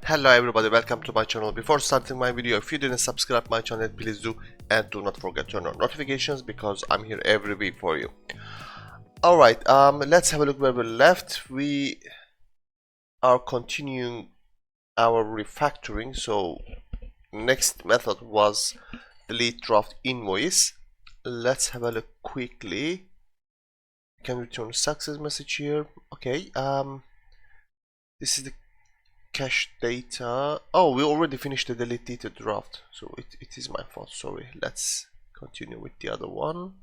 Hello everybody, welcome to my channel. Before starting my video, if you didn't subscribe my channel, please do, and do not forget to turn on notifications because I'm here every week for you. Alright, let's have a look where we left. We are continuing our refactoring. So next method was delete draft invoice. Let's have a look quickly. Can return a success message here. Okay, this is the cache data. Oh, we already finished the delete data draft, so it is my fault, sorry. Let's continue with the other one.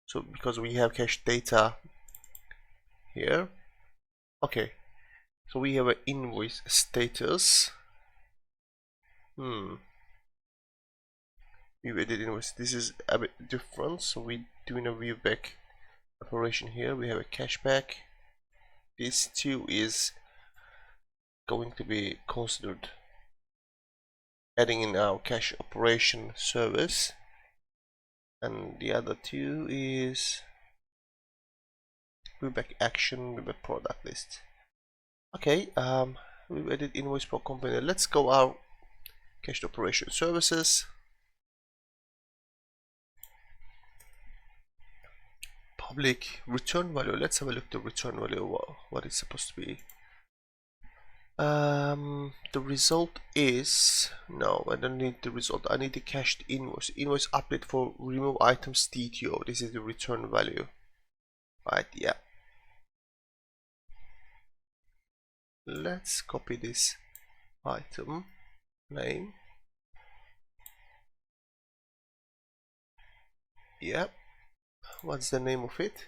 So because we have cache data here, okay, so we have an invoice status. View edit invoice, this is a bit different. So we doing a view back operation here. We have a cache back. This too is going to be considered adding in our cache operation service, and the other two is viewback action, viewback product list. Okay, we've added invoice per company. Let's go our cache operation services. Public return value. Let's have a look at the return value. What it's supposed to be. The result is, no, I don't need the result. I need the cached invoice. Invoice update for remove items TTO. This is the return value. Right, yeah. Let's copy this item name. Yep. What's the name of it?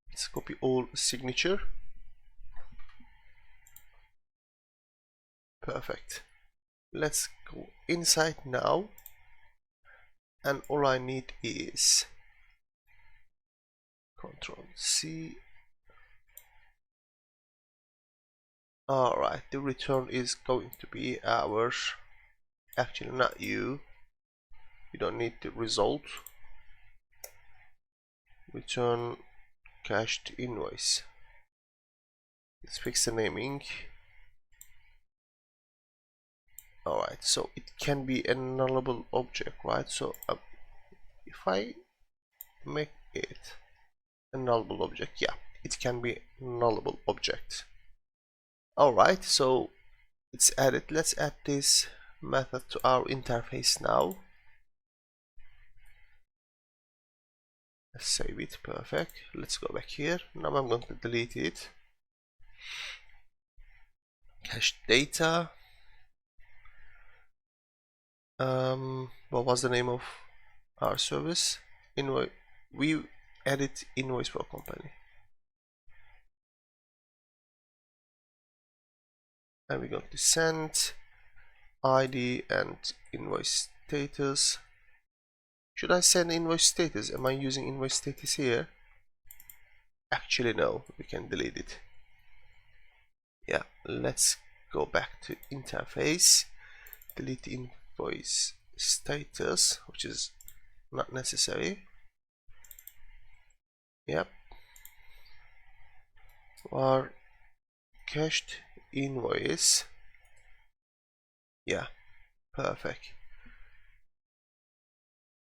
Let's copy all signature. Perfect. Let's go inside now, and all I need is Control C. Alright, the return is going to be our, actually not you, you don't need the result. Return cached invoice. Let's fix the naming. Alright, so it can be a nullable object, right? So if I make it a nullable object, yeah, it can be a nullable object. Alright, so it's added. Let's add this method to our interface now. Let's save it. Perfect. Let's go back here. Now I'm going to delete it. Cache data. What was the name of our service? Invoice. We edit invoice for company. And we're going to send ID and invoice status. Should I send invoice status? Am I using invoice status here? Actually no, we can delete it. Yeah, let's go back to interface, delete invoice status, which is not necessary. Yep. Our cached invoice. Yeah, perfect.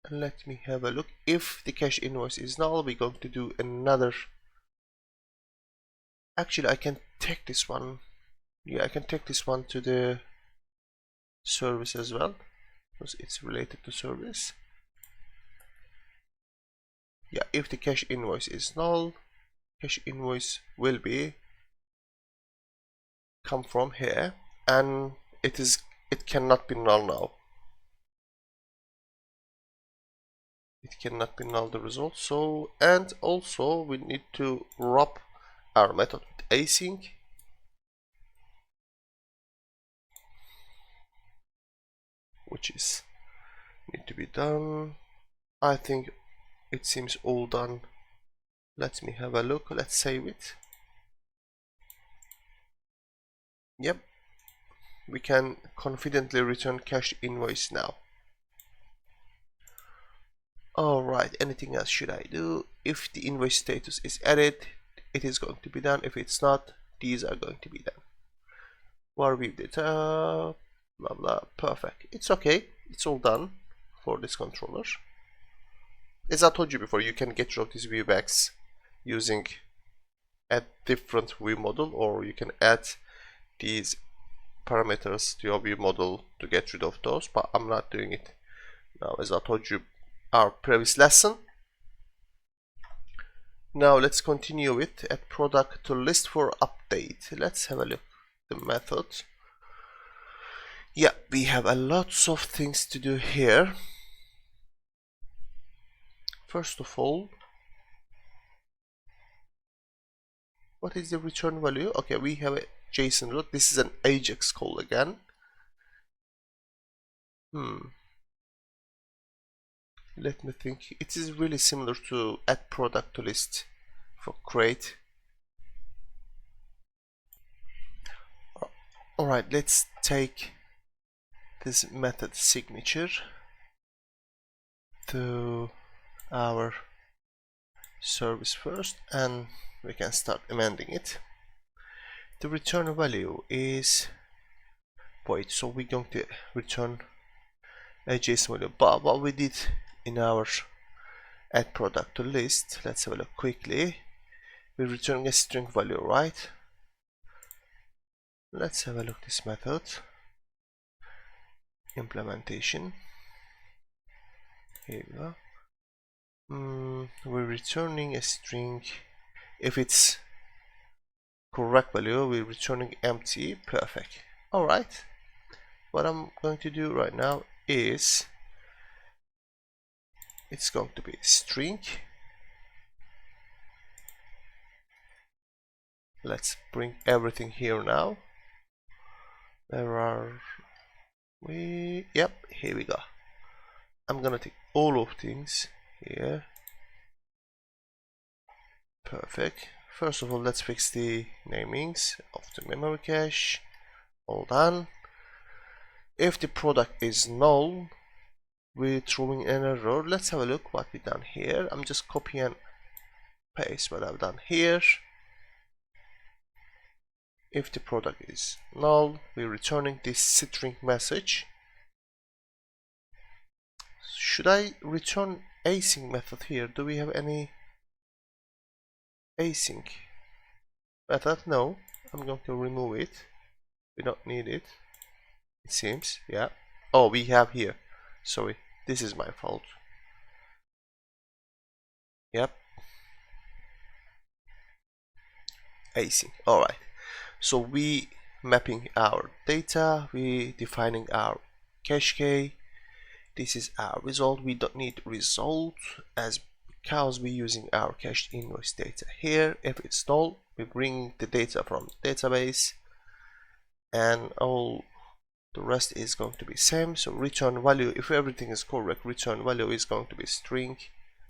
And let me have a look. If the cache invoice is null, we're going to do another. Actually, I can take this one. Yeah, I can take this one to the service as well, because it's related to service. Yeah, if the cache invoice is null, cache invoice will be come from here, and it cannot be null now. It cannot be null the result. So, and also we need to wrap our method with async, which is need to be done. I think it seems all done. Let me have a look. Let's save it. Yep, we can confidently return cache invoice now. Alright, anything else should I do? If the invoice status is added, it is going to be done. If it's not, these are going to be done. Var view data, blah blah, perfect. It's okay, it's all done for this controller. As I told you before, you can get rid of these viewbacks using a different view model, or you can add these parameters to your view model to get rid of those, but I'm not doing it now, as I told you our previous lesson. Now let's continue with add product to list for update. Let's have a look at the method. Yeah, we have a lots of things to do here. First of all, what is the return value? Okay, we have a JSON root. This is an Ajax call again. Let me think. It is really similar to add product to list for create. Alright, let's take this method signature to our service first, and we can start amending it. The return value is void, so we're going to return a JSON value. But what we did in our add product to list, let's have a look quickly. We're returning a string value, right? Let's have a look at this method. Implementation. Here we go. We're returning a string. If it's correct value, we're returning empty. Perfect. Alright. What I'm going to do right now is it's going to be string. Let's bring everything here now. Where are we? Yep, here we go. I'm gonna take all of things here. Perfect. First of all, let's fix the namings of the memory cache. All done. If the product is null, we're throwing an error. Let's have a look what we've done here. I'm just copy and paste what I've done here. If the product is null, we're returning this string message. Should I return async method here? Do we have any async method? No, I'm going to remove it. We don't need it, it seems. Yeah. Oh, we have here. Sorry, this is my fault. Yep. Async. Alright. So we mapping our data, we defining our cache key. This is our result. We don't need result because we're using our cached invoice data here. If it's null, we bring the data from the database, and all the rest is going to be same. So return value, if everything is correct, return value is going to be string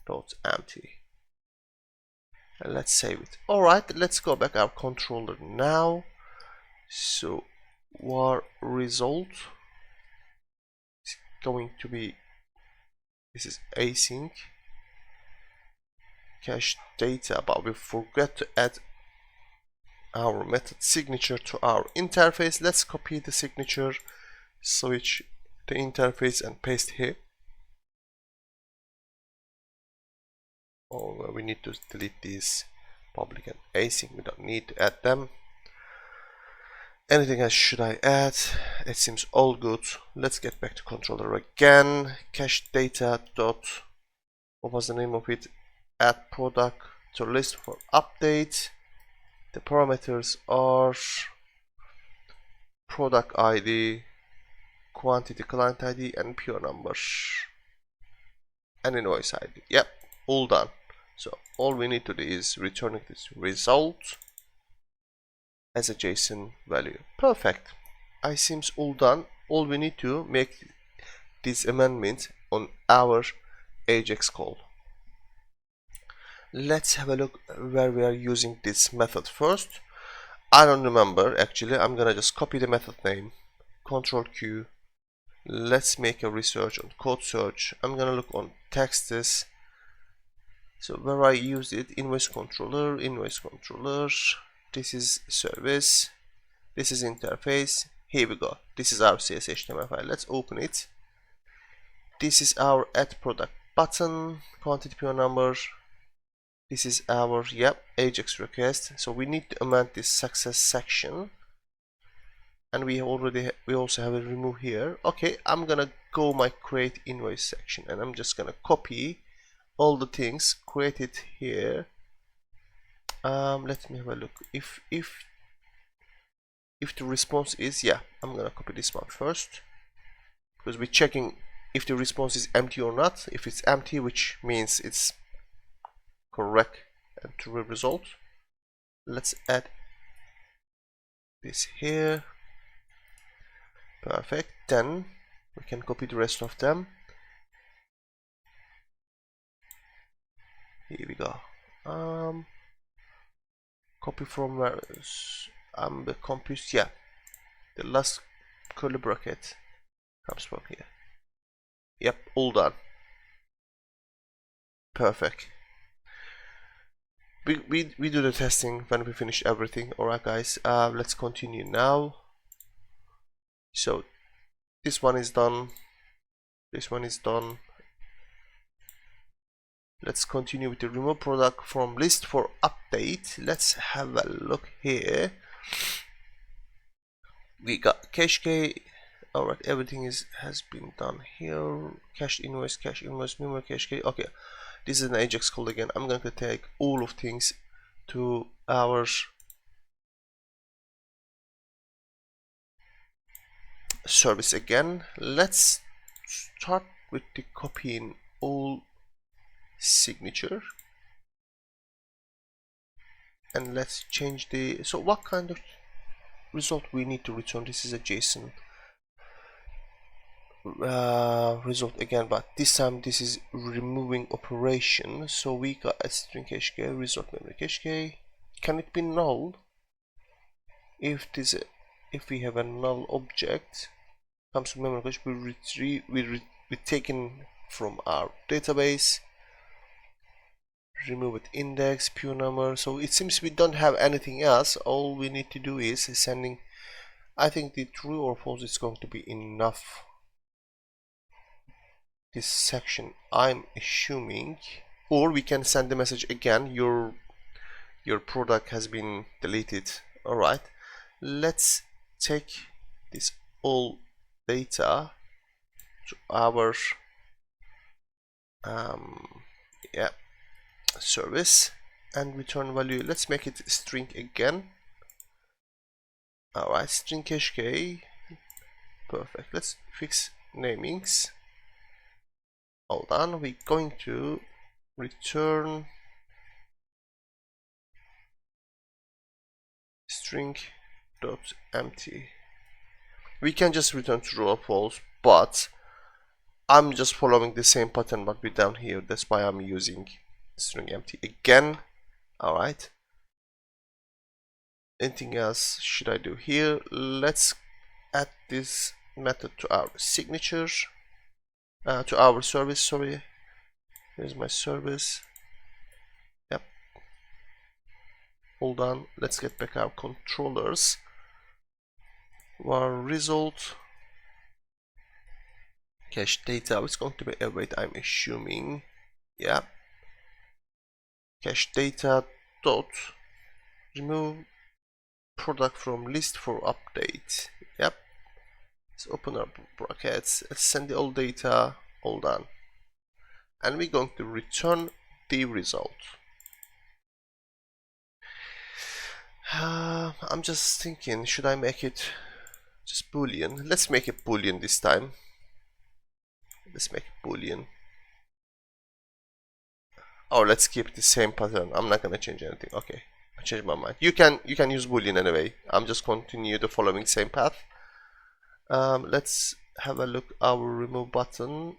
dot empty. And let's save it. Alright, let's go back our controller now. So var result is going to be, this is async cache data, but we forgot to add our method signature to our interface. Let's copy the signature, switch the interface and paste here. Oh, we need to delete these public and async. We don't need to add them. Anything else should I add? It seems all good. Let's get back to controller again. Cache data dot, what was the name of it? Add product to list for update. The parameters are product ID, quantity client ID, and PO number, and invoice ID. Yep, all done. So all we need to do is returning this result as a JSON value. Perfect. I seems all done. All we need to make this amendment on our Ajax call. Let's have a look where we are using this method first. I don't remember actually. I'm gonna just copy the method name, Control Q. Let's make a research on code search. I'm gonna look on texts. So where I used it, invoice controller. This is service. This is interface. Here we go. This is our CSS HTML file. Let's open it. This is our add product button, quantity PO number. This is our Ajax request. So we need to amend this success section, and we also have a remove here. Okay, I'm gonna go my create invoice section, and I'm just gonna copy all the things created here. Let me have a look. If the response is I'm gonna copy this one first, because we're checking if the response is empty or not. If it's empty, which means it's correct and true result, let's add this here. Perfect. Then we can copy the rest of them. Here we go. Copy from where the compute, the last curly bracket comes from here. Yep, all done. Perfect. We do the testing when we finish everything. Alright guys, let's continue now. So this one is done, this one is done. Let's continue with the remove product from list for update. Let's have a look here. We got cache key. Alright, everything has been done here. Cache invoice, memory cache key. Okay, this is an Ajax code again. I'm going to take all of things to our service again. Let's start with the copying all signature, and let's change the, so what kind of result we need to return. This is a JSON result again, but this time this is removing operation. So we got a string cache key, result memory cache key. Can it be null? If we have a null object comes to memory cache, we taken from our database, remove it index, PO number. So it seems we don't have anything else. All we need to do is sending, I think the true or false is going to be enough. This section, I'm assuming, or we can send the message again, your product has been deleted. Alright, let's take this all data to our service and return value. Let's make it string again. Alright, string cache key. Perfect. Let's fix namings. All done. We're going to return string dot empty. We can just return true or false, but I'm just following the same pattern but we down here. That's why I'm using string empty again. Alright, anything else should I do here? Let's add this method to our signature, to our service. Sorry, here's my service. Yep, hold on, let's get back our controllers. Our result cache data, it's going to be await, I'm assuming. Yeah, cache data dot remove product from list for update. Yep, let's open our brackets, let's send the old data. All done, and we're going to return the result. I'm just thinking, should I make it just boolean? Let's make it boolean this time. Let's make it boolean. Or let's keep the same pattern. I'm not gonna change anything. Okay, I changed my mind. You can use boolean anyway. I'm just continue the following same path. Let's have a look our remove button.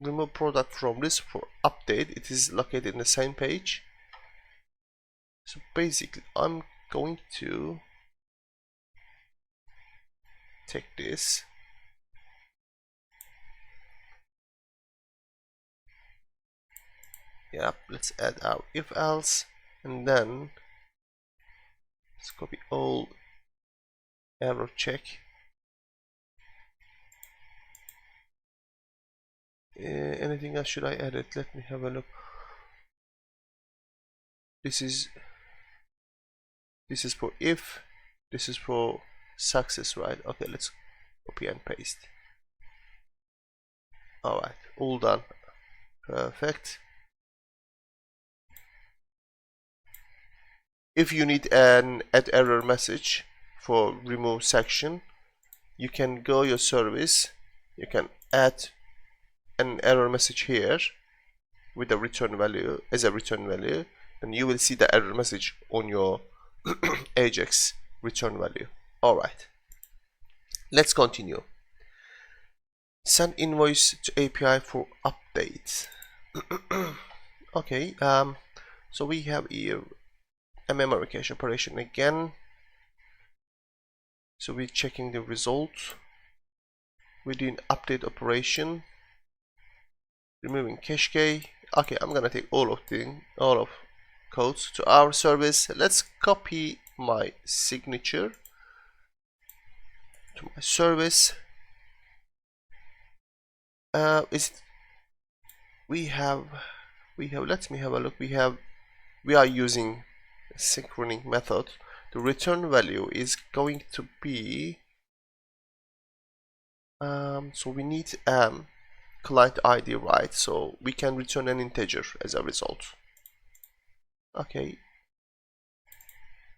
Remove product from list for update. It is located in the same page. So basically, I'm going to take this. Yeah, let's add our if else, and then Let's copy all, error check. Anything else should I edit? Let me have a look. This is for if, this is for success, right? Okay, let's copy and paste. Alright, all done. Perfect. If you need an add error message for remove section, you can go your service, you can add an error message here with a return value as a return value, and you will see the error message on your Ajax return value. Alright, let's continue. Send invoice to API for updates. Okay, so we have here a memory cache operation again. So we're checking the result. We're doing update operation, removing cache key. Okay, I'm gonna take all of codes to our service. Let's copy my signature to my service. We have let me have a look. We are using a synchronic method. The return value is going to be so we need client ID, right? So we can return an integer as a result. Okay,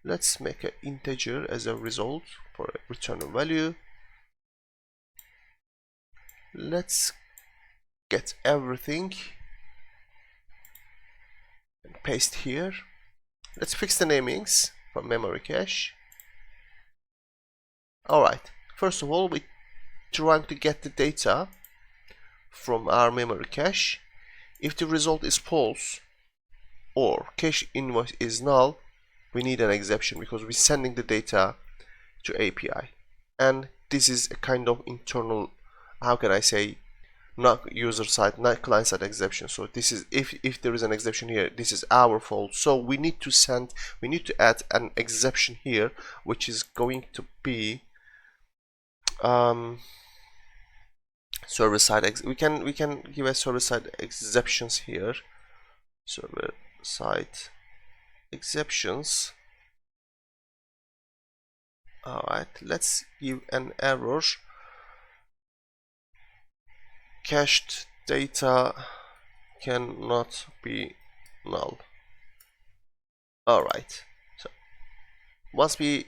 let's make an integer as a result for a return value. Let's get everything and paste here. Let's fix the namings for memory cache. Alright, first of all, we're trying to get the data from our memory cache. If the result is false or cache invoice is null, we need an exception because we're sending the data to API, and this is a kind of internal, how can I say, not user side, not client side exception. So this is if there is an exception here, this is our fault. So we need to add an exception here, which is going to be server side. We can give a server side exceptions here. Server side exceptions. Alright, let's give an error. Cached data cannot be null. Alright, so once we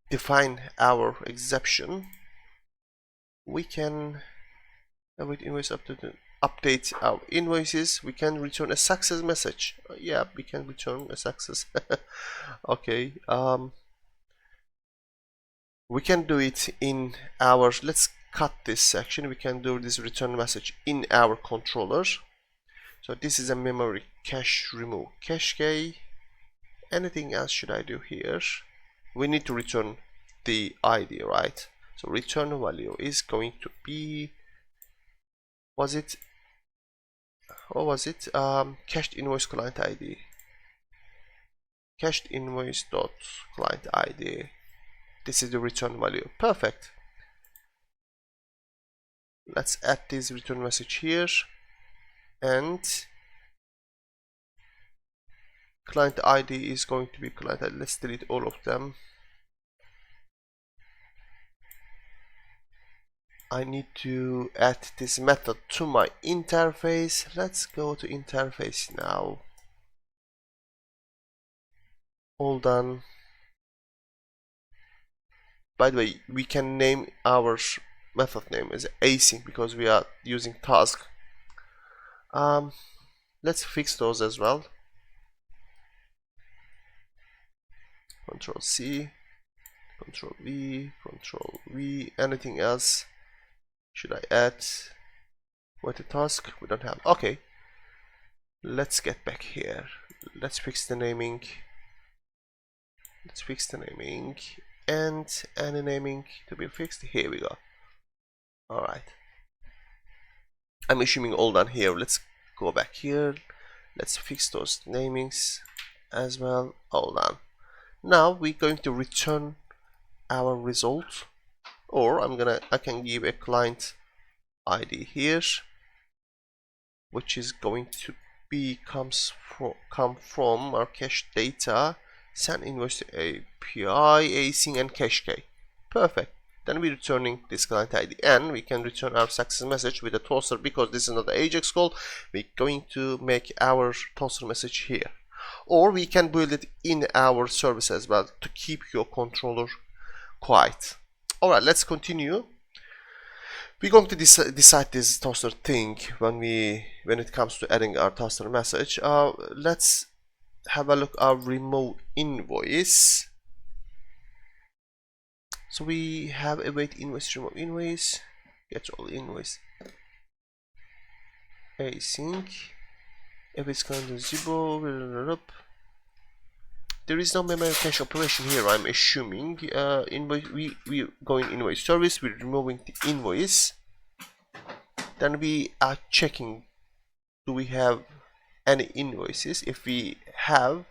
define our exception, we can with invoice update our invoices. We can return a success message. Yeah, we can return a success. Okay, we can do it in our, let's cut this section. We can do this return message in our controller. So this is a memory cache remove cache key. Anything else should I do here? We need to return the ID, right? So return value is going to be, what was it? Cached invoice client ID. Cached invoice dot client ID. This is the return value. Perfect. Let's add this return message here, and client ID is going to be client ID. Let's delete all of them. I need to add this method to my interface. Let's go to interface now. All done. By the way, we can name our method name as async because we are using task. Let's fix those as well. Control C, Control V, Control V. Anything else should I add? What a task? We don't have. Okay, let's get back here. Let's fix the naming. Let's fix the naming, and any naming to be fixed. Here we go. Alright, I'm assuming all done here. Let's go back here. Let's fix those namings as well. All done. Now we're going to return our result, or I can give a client ID here, which is going to be come from our cache data, send invoice to API, async, and cache key. Perfect. Then we're returning this client ID, and we can return our success message with a toaster. Because this is not the Ajax call, we're going to make our toaster message here, or we can build it in our service as well to keep your controller quiet. Alright, let's continue. We're going to decide this toaster thing when it comes to adding our toaster message. Let's have a look at our remove invoice. So we have await invoice, remove invoice, get all invoice, async, if it's going to 0, there is no memory cache operation here, I'm assuming. Invoice, we going invoice service, we're removing the invoice, then we are checking, do we have any invoices? If we have,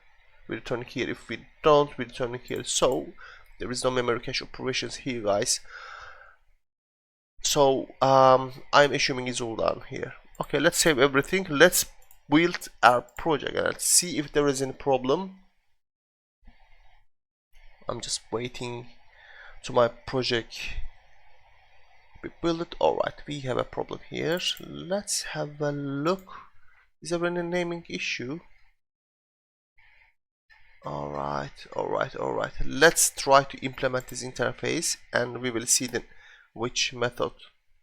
we return here. If we don't, we return here. So there is no memory cache operations here, guys. So I'm assuming it's all done here. Okay, let's save everything. Let's build our project and let's see if there is any problem. I'm just waiting to my project be built. Alright, we have a problem here. Let's have a look. Is there any naming issue? Alright. Let's try to implement this interface and we will see then which method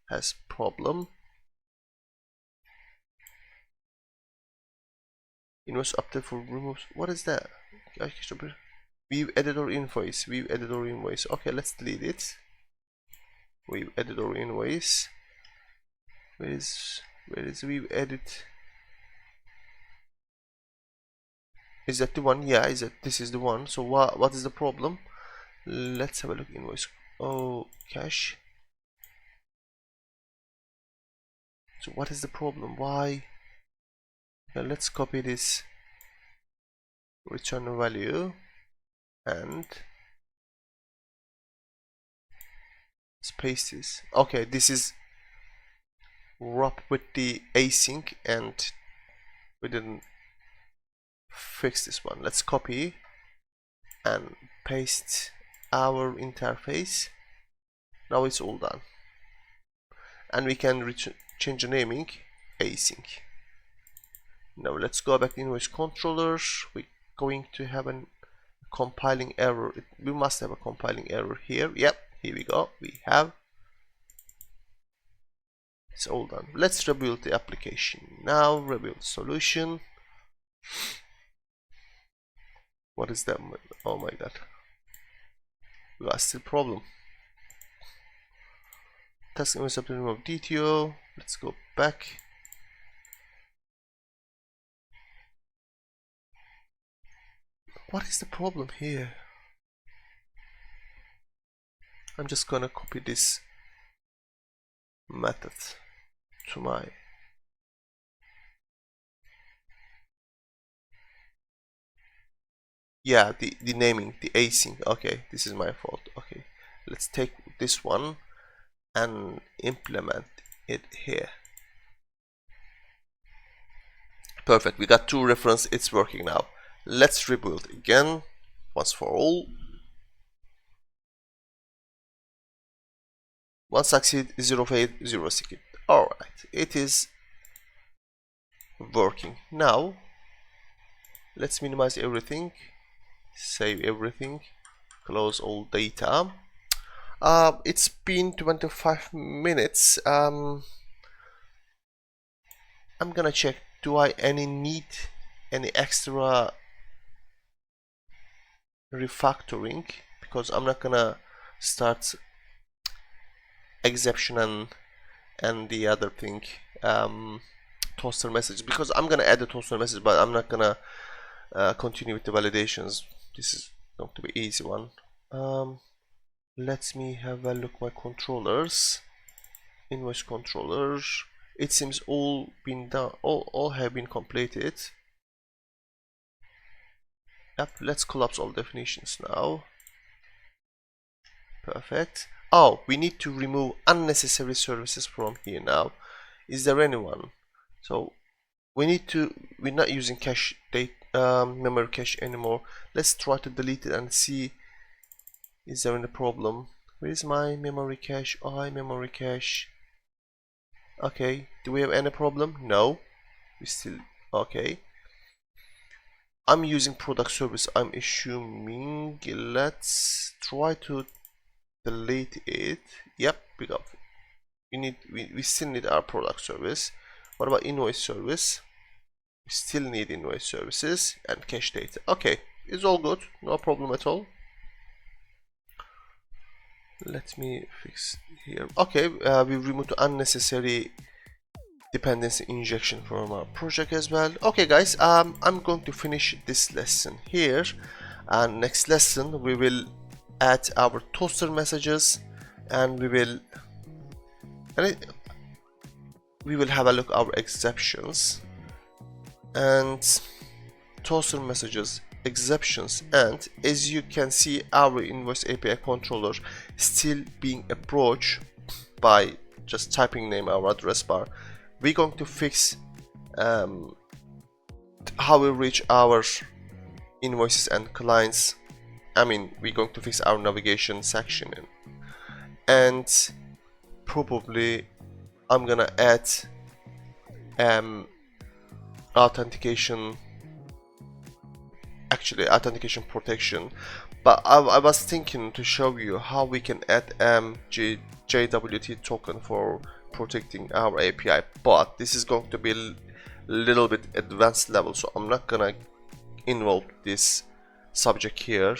has problem. Invoice update for removes. What is that? View editor invoice. Okay, let's delete it. View editor invoice. Where is view edit? Is that the one? Yeah, this is the one. So what is the problem? Let's have a look. Invoice. Oh, cache. So what is the problem? Why? Now let's copy this return value and let's paste this. Okay, this is wrap with the async and we didn't fix this one. Let's copy and paste our interface. Now it's all done, and we can change the naming async. Now let's go back to invoice controller. We're going to have a compiling error. We must have a compiling error here. Yep, here we go. We have. It's all done. Let's rebuild the application. Now rebuild solution. What is that? Oh my god. We got still problem. Task invoice update remove DTO. Let's go back. What is the problem here? I'm just gonna copy this method to my the naming, the async. Okay, this is my fault. Okay, let's take this one and implement it here. Perfect, we got two reference. It's working now. Let's rebuild again once for all. One succeed, 0 fail, 0 secret. Alright, it is working. Now let's minimize everything, save everything, close all data. It's been 25 minutes. I'm gonna check, do I need any extra refactoring, because I'm not gonna start exception and the other thing, toaster message, because I'm gonna add the toaster message, but I'm not gonna continue with the validations. This is going to be easy one. Let me have a look my controllers. Invoice controllers. It seems all been done. All have been completed. Yep, let's collapse all definitions now. Perfect. Oh, we need to remove unnecessary services from here now. Is there anyone? So we're not using cache data, memory cache anymore. Let's try to delete it and see, is there any problem? Where is my memory cache? Memory cache. Okay, do we have any problem? No, we still okay. I'm using product service, I'm assuming. Let's try to delete it. Yep, we still need our product service. What about invoice service? We still need invoice services and cache data. Okay, it's all good, no problem at all. Let me fix here. Okay, we removed unnecessary dependency injection from our project as well. Okay guys, I'm going to finish this lesson here, and next lesson we will add our toaster messages, and we will have a look at our exceptions and toaster messages, exceptions, and as you can see, our invoice API controller still being approached by just typing name our address bar. We're going to fix how we reach our invoices and clients. We're going to fix our navigation section, and probably I'm gonna add authentication protection. But I was thinking to show you how we can add JWT token for protecting our API, but this is going to be a little bit advanced level, so I'm not gonna involve this subject here.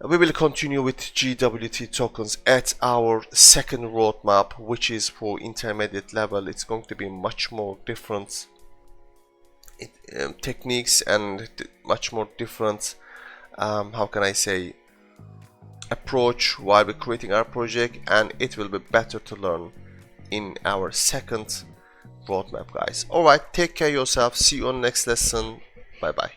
We will continue with JWT tokens at our second roadmap, which is for intermediate level. It's going to be much more different techniques and much more different how can I say, approach while we're creating our project, and it will be better to learn in our second roadmap, guys. Alright, take care of yourself, see you on next lesson, bye bye.